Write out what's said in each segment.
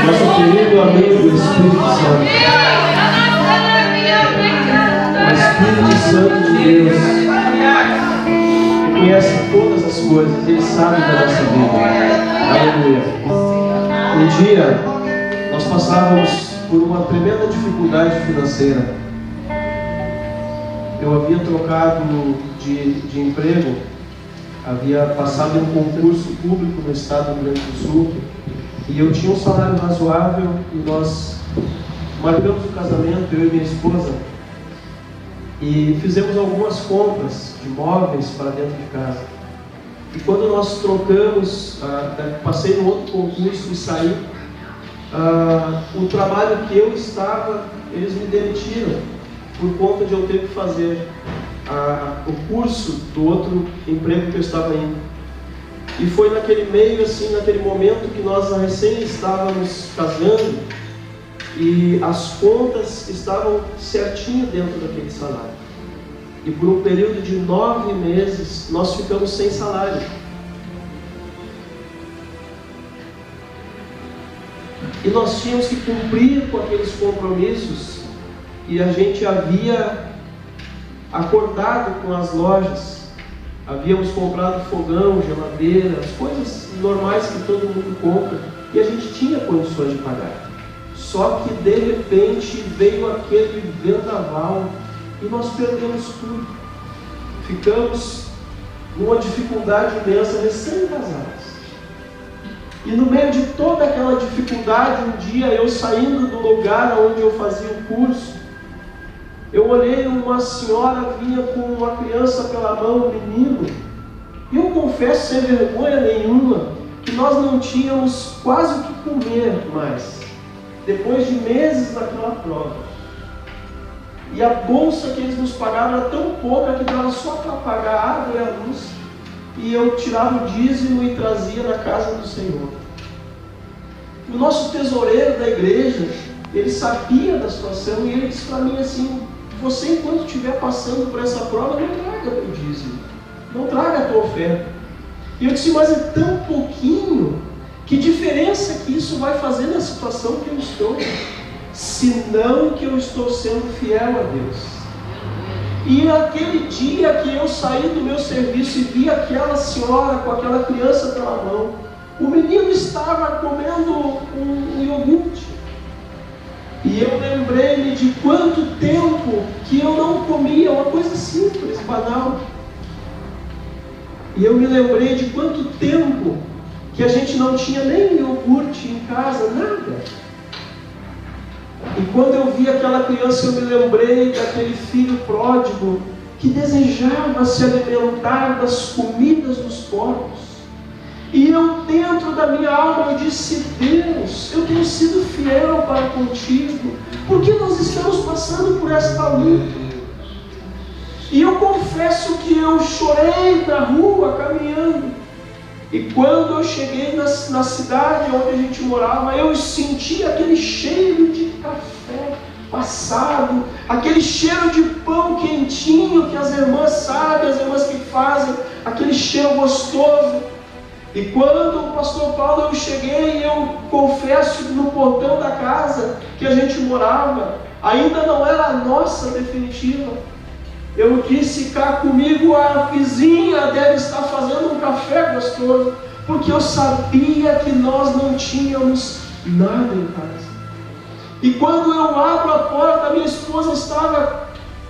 Nosso querido amigo Espírito Santo. O Espírito Santo de Deus, que conhece todas as coisas, Ele sabe da nossa vida. Aleluia. Um dia, nós passávamos por uma tremenda dificuldade financeira. Eu havia trocado de emprego, havia passado em um concurso público no estado do Rio Grande do Sul, e eu tinha um salário razoável, e nós marcamos o casamento, eu e minha esposa, e fizemos algumas compras de móveis para dentro de casa. E quando nós trocamos, passei no outro concurso e saí, o trabalho que eu estava, eles me demitiram por conta de eu ter que fazer o curso do outro emprego que eu estava indo. E foi naquele meio, assim, naquele momento que nós recém estávamos casando e as contas estavam certinho dentro daquele salário. E por um período de 9 meses nós ficamos sem salário. E nós tínhamos que cumprir com aqueles compromissos que a gente havia acordado com as lojas. Havíamos comprado fogão, geladeira, as coisas normais que todo mundo compra, e a gente tinha condições de pagar. Só que de repente veio aquele vendaval e nós perdemos tudo. Ficamos numa dificuldade imensa, recém-casados. E no meio de toda aquela dificuldade, um dia eu saindo do lugar onde eu fazia o curso, eu olhei, uma senhora vinha com uma criança pela mão, um menino, e eu confesso sem vergonha nenhuma que nós não tínhamos quase o que comer mais, depois de meses naquela prova. E a bolsa que eles nos pagaram era tão pouca que dava só para pagar a água e a luz, e eu tirava o dízimo e trazia na casa do Senhor. O nosso tesoureiro da igreja, ele sabia da situação e ele disse para mim assim: você, enquanto estiver passando por essa prova, não traga o dízimo, não traga a tua oferta. E eu disse: mas é tão pouquinho, que diferença que isso vai fazer na situação que eu estou, senão que eu estou sendo fiel a Deus. E aquele dia que eu saí do meu serviço e vi aquela senhora com aquela criança pela mão, o menino estava comendo um iogurte. E eu lembrei-me de quanto tempo que eu não comia, uma coisa simples, banal. E eu me lembrei de quanto tempo que a gente não tinha nem iogurte em casa, nada. E quando eu vi aquela criança, eu me lembrei daquele filho pródigo que desejava se alimentar das comidas dos porcos. E eu, dentro da minha alma, eu disse: Deus, eu tenho sido fiel para contigo, porque nós estamos passando por esta luta. E eu confesso que eu chorei na rua, caminhando. E quando eu cheguei na cidade onde a gente morava, eu senti aquele cheiro de café passado, aquele cheiro de pão quentinho que as irmãs sabem, as irmãs que fazem, aquele cheiro gostoso. E quando o pastor Paulo, eu cheguei, eu confesso que no portão da casa que a gente morava, ainda não era a nossa definitiva. Eu disse: cá comigo a vizinha deve estar fazendo um café gostoso, porque eu sabia que nós não tínhamos nada em casa. E quando eu abro a porta, minha esposa estava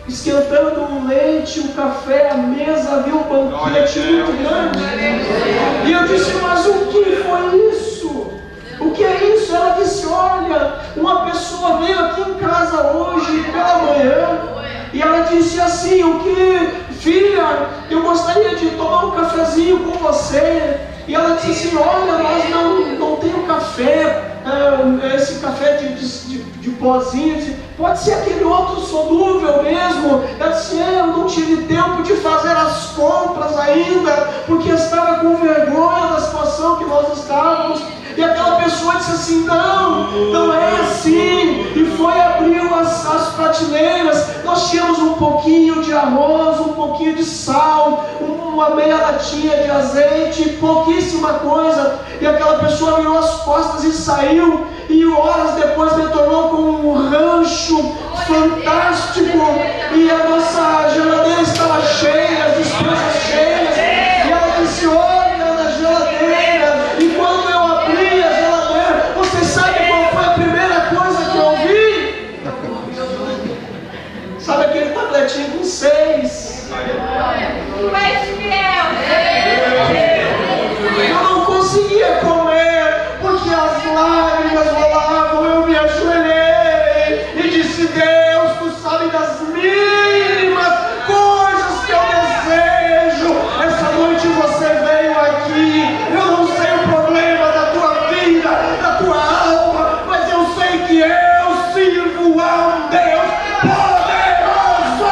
esquentando um leite, um café, a mesa, havia um banquete muito grande. E eu disse: mas o que foi isso? O que é isso? Ela disse: olha, uma pessoa veio aqui em casa hoje pela manhã, e ela disse assim: o que, filha, eu gostaria de tomar um cafezinho com você. E ela disse assim: olha, nós não temos café, esse café de pozinho, disse, pode ser aquele outro solúvel mesmo. Ela disse: eu não tive tempo de fazer as compras ainda, porque estava com vergonha da situação que nós estávamos. E aquela pessoa disse assim: não é assim. E foi, abriu as prateleiras. Nós tínhamos um pouquinho de arroz, um pouquinho de sal, uma meia latinha de azeite, pouquíssima coisa. E aquela pessoa virou as costas e saiu. E horas depois retornou com um rancho fantástico. E a nossa geladeira estava cheia, as despesas cheias. E ela disse: olha na geladeira. E quando eu abri a geladeira, vocês sabem qual foi a primeira coisa que eu vi? Sabe aquele tabletinho com 6? Eu não conseguia comer, porque as lágrimas rolavam. Eu me ajoelhei e disse: Deus, tu sabe das mínimas coisas que eu desejo. Essa noite você veio aqui. Eu não sei o problema da tua vida, da tua alma, mas eu sei que eu sirvo a um Deus poderoso.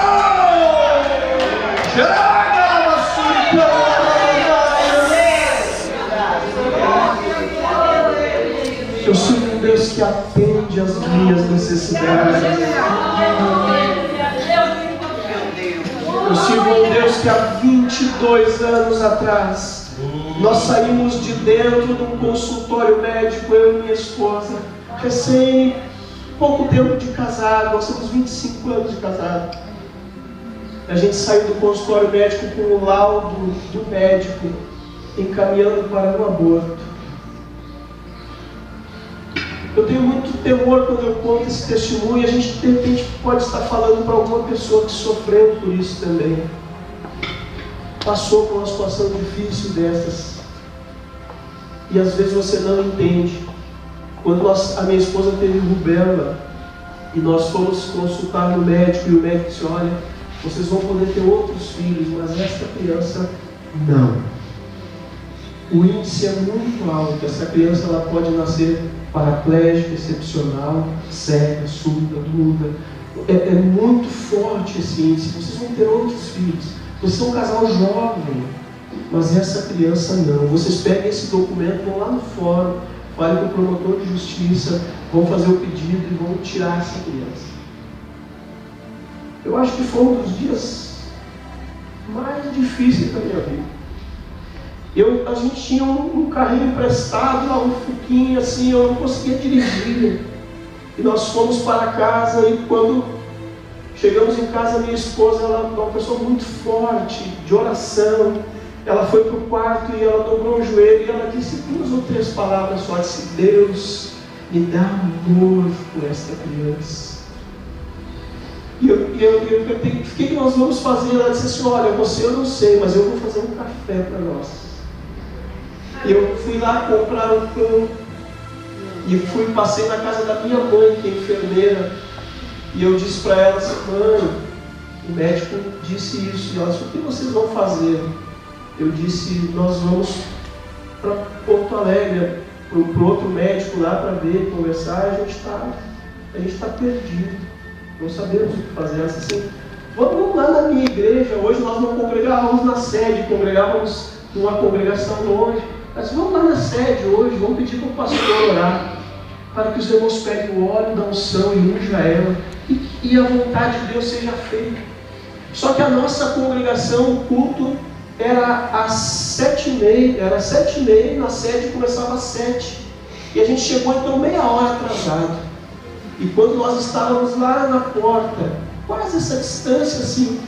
Eu sirvo um Deus que atende às minhas necessidades. Eu sirvo um Deus que há 22 anos atrás nós saímos de dentro de um consultório médico, eu e minha esposa, pouco tempo de casado, nós temos 25 anos de casado. A gente saiu do consultório médico com o laudo do médico encaminhando para um aborto. Eu tenho muito temor quando eu conto esse testemunho. A gente de repente pode estar falando para alguma pessoa que sofreu por isso também, passou por uma situação difícil dessas, e às vezes você não entende. Quando a minha esposa teve rubéola e nós fomos consultar no médico, e o médico disse: olha, vocês vão poder ter outros filhos, mas esta criança não. O índice é muito alto. Essa criança ela pode nascer paraplégica, excepcional, cega, surda, muda. É muito forte esse índice. Vocês vão ter outros filhos. Vocês são um casal jovem, mas essa criança não. Vocês peguem esse documento, vão lá no fórum, falem com o promotor de justiça, vão fazer o pedido e vão tirar essa criança. Eu acho que foi um dos dias mais difíceis da minha vida. A gente tinha um carrinho emprestado, lá um Fuquinha, assim, eu não conseguia dirigir. E nós fomos para casa, e quando chegamos em casa, minha esposa, ela é uma pessoa muito forte, de oração. Ela foi para o quarto e ela dobrou o joelho e ela disse 2 ou 3 palavras só. Disse: Deus, me dá amor por esta criança. E eu fiquei: o que nós vamos fazer? Ela disse assim: olha, você eu não sei, mas eu vou fazer um café para nós. E eu fui lá comprar um pão e passei na casa da minha mãe, que é enfermeira, e eu disse para ela assim: mãe, o médico disse isso. E ela disse: o que vocês vão fazer? Eu disse: nós vamos para Porto Alegre, para o outro médico lá para ver, conversar. A gente está perdido, não sabemos o que fazer. Ela disse assim: vamos lá na minha igreja. Hoje nós não congregávamos na sede, congregávamos numa congregação longe. Mas vamos lá na sede hoje, vamos pedir para o pastor orar, para que os irmãos peguem o óleo da unção e unja ela, e a vontade de Deus seja feita. Só que a nossa congregação, o culto era às 7h30, era 7h30, na sede começava às 7. E a gente chegou então meia hora atrasado. E quando nós estávamos lá na porta, quase essa distância assim,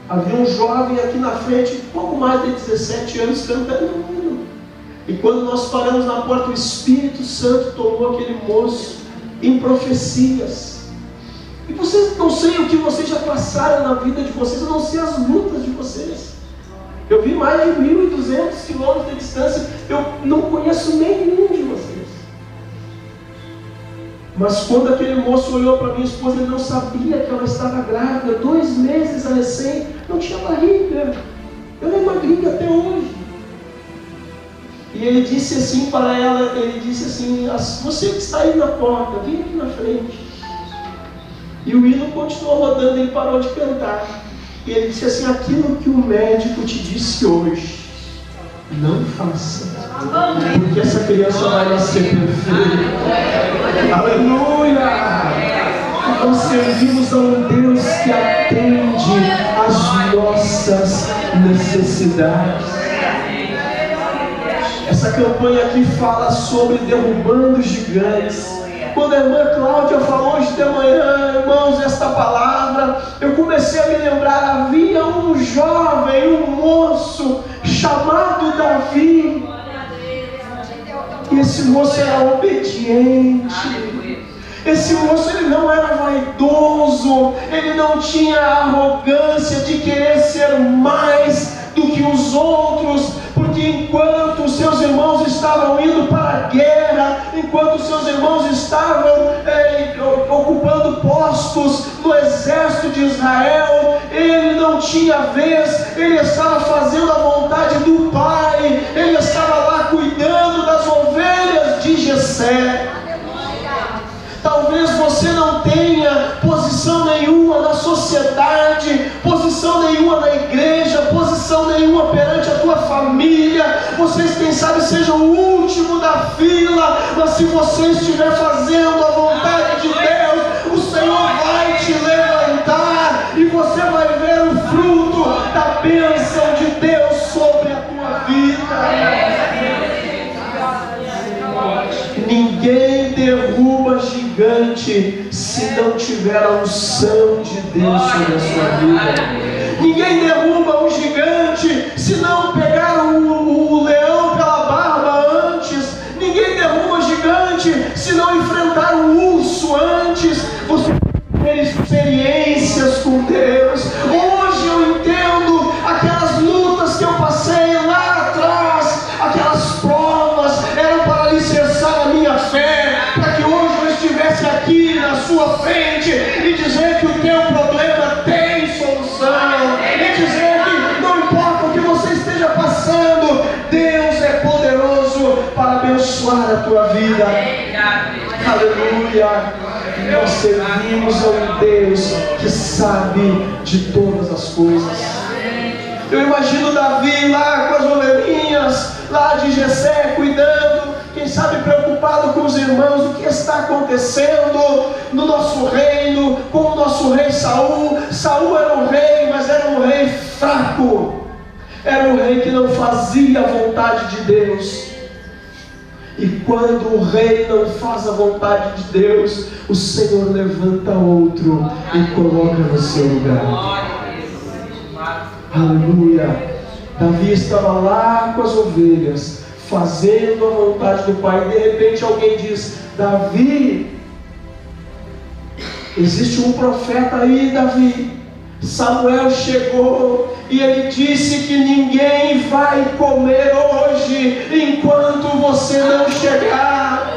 havia um jovem aqui na frente, pouco mais de 17 anos, cantando. E quando nós paramos na porta, o Espírito Santo tomou aquele moço em profecias. E vocês, não sei o que vocês já passaram na vida de vocês, eu não sei as lutas de vocês. Eu vi mais de 1.200 quilômetros de distância, eu não conheço nenhum de vocês. Mas quando aquele moço olhou para minha esposa, ele não sabia que ela estava grávida, 2 meses a recém, não tinha barriga. Ela é magrinha até hoje. E ele disse assim para ela, ele disse assim: você que está aí na porta, vem aqui na frente. E o hino continuou rodando, ele parou de cantar. E ele disse assim: aquilo que o médico te disse hoje, não faça, porque essa criança vai nascer perfeita. Aleluia! Nós servimos a um Deus que atende às nossas necessidades. Essa campanha aqui fala sobre derrubando gigantes. Quando a irmã Cláudia falou hoje de manhã, irmãos, esta palavra, eu comecei a me lembrar, havia um jovem, um moço, chamado Davi. E esse moço era obediente. Esse moço, ele não era vaidoso, ele não tinha a arrogância de querer ser mais do que os outros, porque enquanto os seus irmãos estavam indo para a guerra, enquanto os seus irmãos estavam ocupando postos no exército de Israel, ele não tinha vez, ele estava fazendo a vontade do Pai, ele estava lá cuidando das ovelhas de Jessé. Talvez você não tenha posição nenhuma na sociedade, posição nenhuma na igreja, posição nenhuma perante a tua família. Vocês, quem sabe, sejam o último da fila, mas se você estiver fazendo a vontade de Deus, o Senhor vai te levantar e você vai ver o fruto da bênção de Deus sobre a tua vida. Ninguém derruba gigante se não tiver a unção de Deus sobre a sua vida. Ninguém derruba um gigante se não pegar o leão pela barba antes. Ninguém derruba gigante se não enfrentar o urso antes. Você tem experiências com Deus. Hoje eu entendo aquelas lutas que eu passei lá atrás, aquelas provas eram para alicerçar a minha fé, para que hoje eu estivesse aqui na sua frente e dizer que o teu problema tem solução, e dizer que não importa o que você esteja passando, Deus é poderoso para abençoar a tua vida. Aleluia! Nós servimos a um Deus que sabe de todas as coisas. Eu imagino Davi lá com as ovelhinhas, lá de Jessé, cuidando, quem sabe preocupado com os irmãos, o que está acontecendo no nosso reino, com o nosso rei Saul. Saul era um rei, mas era um rei fraco, era um rei que não fazia a vontade de Deus. E quando o rei não faz a vontade de Deus, o Senhor levanta outro e coloca no seu lugar. Aleluia! Davi estava lá com as ovelhas, fazendo a vontade do Pai, e de repente alguém diz: Davi, existe um profeta aí, Davi. Samuel chegou e ele disse que ninguém vai comer hoje enquanto você não chegar.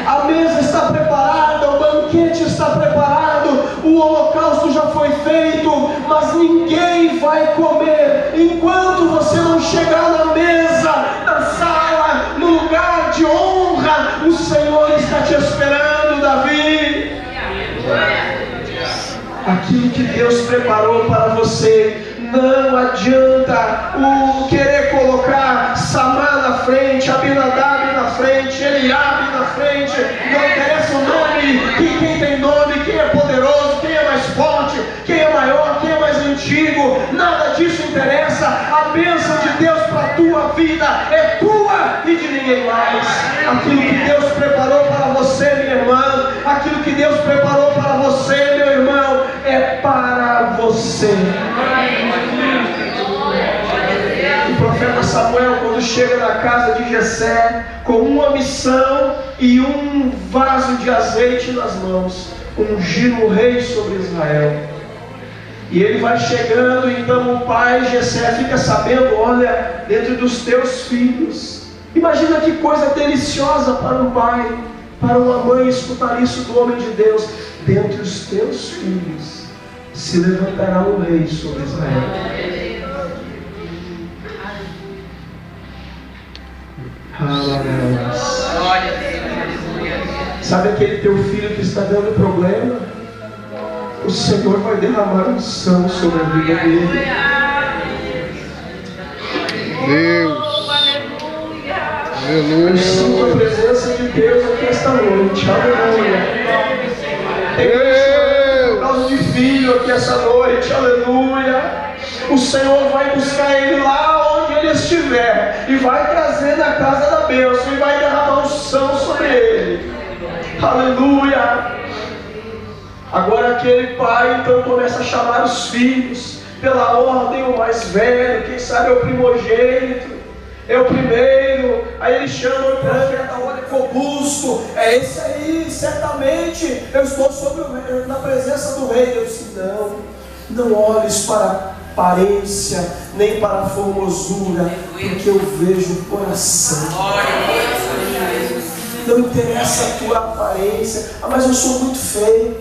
A mesa está preparada, o banquete está preparado, o holocausto já foi feito, mas ninguém vai comer enquanto você não chegar na mesa, na sala, no lugar de honra. O Senhor está te esperando, Davi. Aquilo que Deus preparou para você, não adianta o querer colocar Samar na frente, Abinadab na frente, Eliabe na frente. Não interessa o nome, quem tem nome, quem é poderoso, quem é mais forte, quem é maior, quem é mais antigo. Nada disso interessa. A bênção de Deus para a tua vida é tua e de ninguém mais. Aquilo que Deus preparou para você, minha irmã, aquilo que Deus preparou para você, meu irmão, é para você. O profeta Samuel, quando chega na casa de Jessé com uma missão e um vaso de azeite nas mãos, ungindo o rei sobre Israel, e ele vai chegando, então o pai Jessé fica sabendo: olha, dentro dos teus filhos. Imagina que coisa deliciosa para um pai, para uma mãe escutar isso do homem de Deus: dentre os teus filhos se levantará um rei sobre Israel. Sabe aquele teu filho que está dando problema? O Senhor vai derramar unção sobre a vida dele. Deus. Eu sinto a presença de Deus aqui esta noite. Aleluia. Por causa de filho aqui essa noite. Aleluia. O Senhor vai buscar ele lá onde ele estiver e vai trazer na casa da bênção e vai derramar unção sobre ele. Aleluia. Agora aquele pai então começa a chamar os filhos pela ordem, o mais velho, quem sabe é o primogênito, é o primeiro. Aí ele chama o profeta, olha, robusto, é esse aí, certamente eu estou na presença do rei. Eu disse, não olhes para aparência, nem para a formosura, porque eu vejo o coração. Não interessa a tua aparência. Mas eu sou muito feio,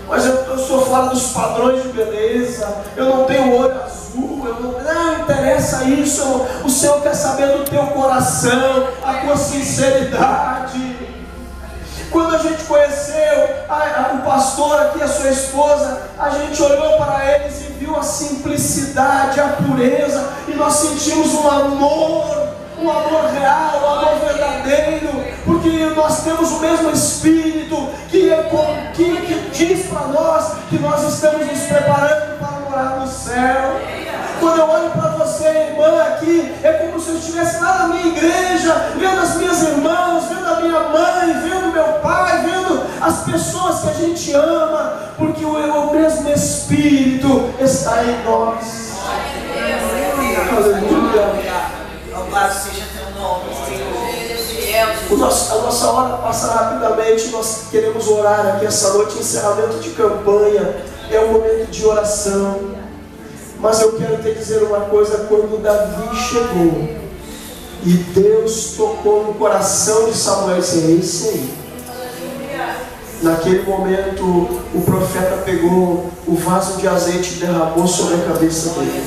mas eu sou fora dos padrões de beleza, eu não tenho olho azul, não interessa isso. O Senhor quer saber do teu coração, a tua sinceridade. Quando a gente conheceu o pastor aqui, a sua esposa, a gente olhou para eles e viu a simplicidade, a pureza, e nós sentimos um amor real, um amor verdadeiro, porque nós temos o mesmo Espírito que diz para nós que nós estamos nos preparando para morar no céu. Quando eu olho para você, irmã, aqui, é como se eu estivesse lá na minha igreja, vendo as minhas irmãs, vendo a minha mãe, vendo meu pai, vendo as pessoas que a gente ama, porque o mesmo Espírito está em nós. Aleluia. Louvado seja teu nome, Senhor. A nossa hora passa rapidamente. Nós queremos orar aqui essa noite, encerramento de campanha. É um momento de oração. Mas eu quero te dizer uma coisa: quando Davi chegou e Deus tocou no coração de Samuel, disse, é esse aí. Naquele momento o profeta pegou o vaso de azeite e derramou sobre a cabeça dele.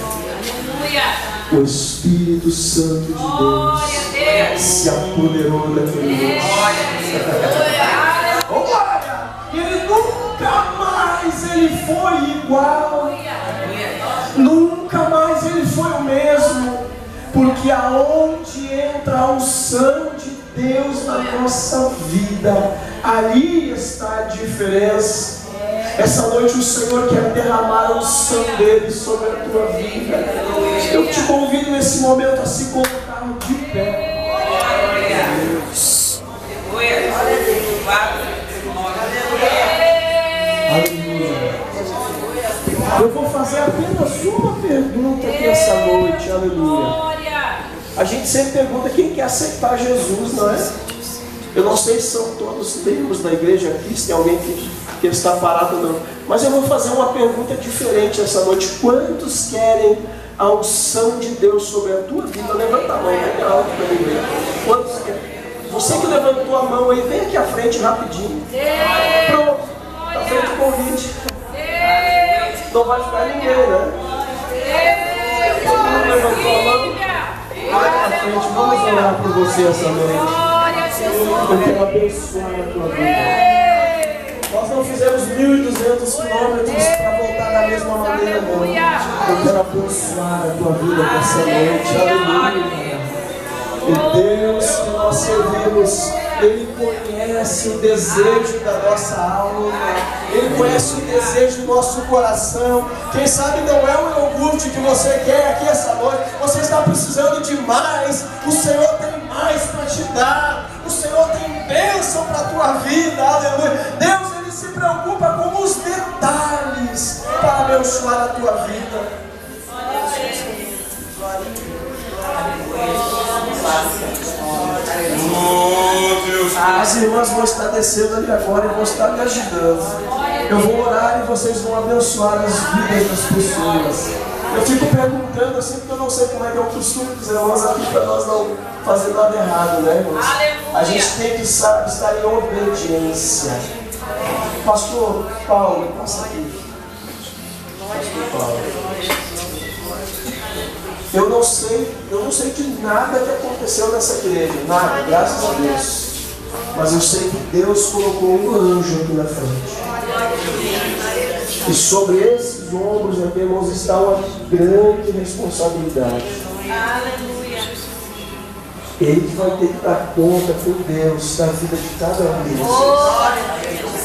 O Espírito Santo de Deus se apoderou daquele homem. Ele nunca mais ele foi igual. Nunca mais ele foi o mesmo. Porque aonde entra a unção de Deus na nossa vida, ali está a diferença. Essa noite o Senhor quer derramar a unção dele sobre a tua vida. Eu te convido nesse momento a se colocar de pé. Aleluia. Eu vou fazer apenas uma pergunta aqui essa noite. Aleluia. A gente sempre pergunta quem quer aceitar Jesus, não é? Eu não sei se são todos membros da igreja aqui, se tem alguém que está parado ou não. Mas eu vou fazer uma pergunta diferente essa noite. Quantos querem a unção de Deus sobre a tua vida? Levanta a mão, bem alto para mim ver. Quantos querem? Você que levantou a mão aí, vem aqui à frente rapidinho. Pronto, está feito o convite. Não vai ficar ninguém, né? Todo mundo levantou a mão? Vai para frente, vamos orar por você essa noite. Eu quero abençoar a tua vida. Nós não fizemos 1.200 quilômetros para voltar da mesma maneira, não. Eu quero abençoar a tua vida nessa noite. Aleluia. O Deus que nós servimos, Ele conhece o desejo da nossa alma, Ele conhece o desejo do nosso coração. Quem sabe não é o iogurte que você quer aqui essa noite. Você está precisando de mais. O Senhor tem mais para te dar. O Senhor tem bênção para a tua vida. Aleluia. Deus, Ele se preocupa com os detalhes para abençoar a tua vida. As irmãs vão estar descendo ali agora e vão estar me ajudando. Eu vou orar e vocês vão abençoar as vidas das pessoas. Eu fico perguntando assim, porque eu não sei como é que é o costume dos irmãos aqui, para nós não fazer nada errado, né, irmãos? A gente tem que estar em obediência. Pastor Paulo, passa aqui. Pastor Paulo. Eu não sei de nada que aconteceu nessa igreja, nada, graças a Deus. Mas eu sei que Deus colocou um anjo aqui na frente. E sobre esses ombros, irmãos, está uma grande responsabilidade. Ele vai ter que dar conta por Deus da vida de cada um deles.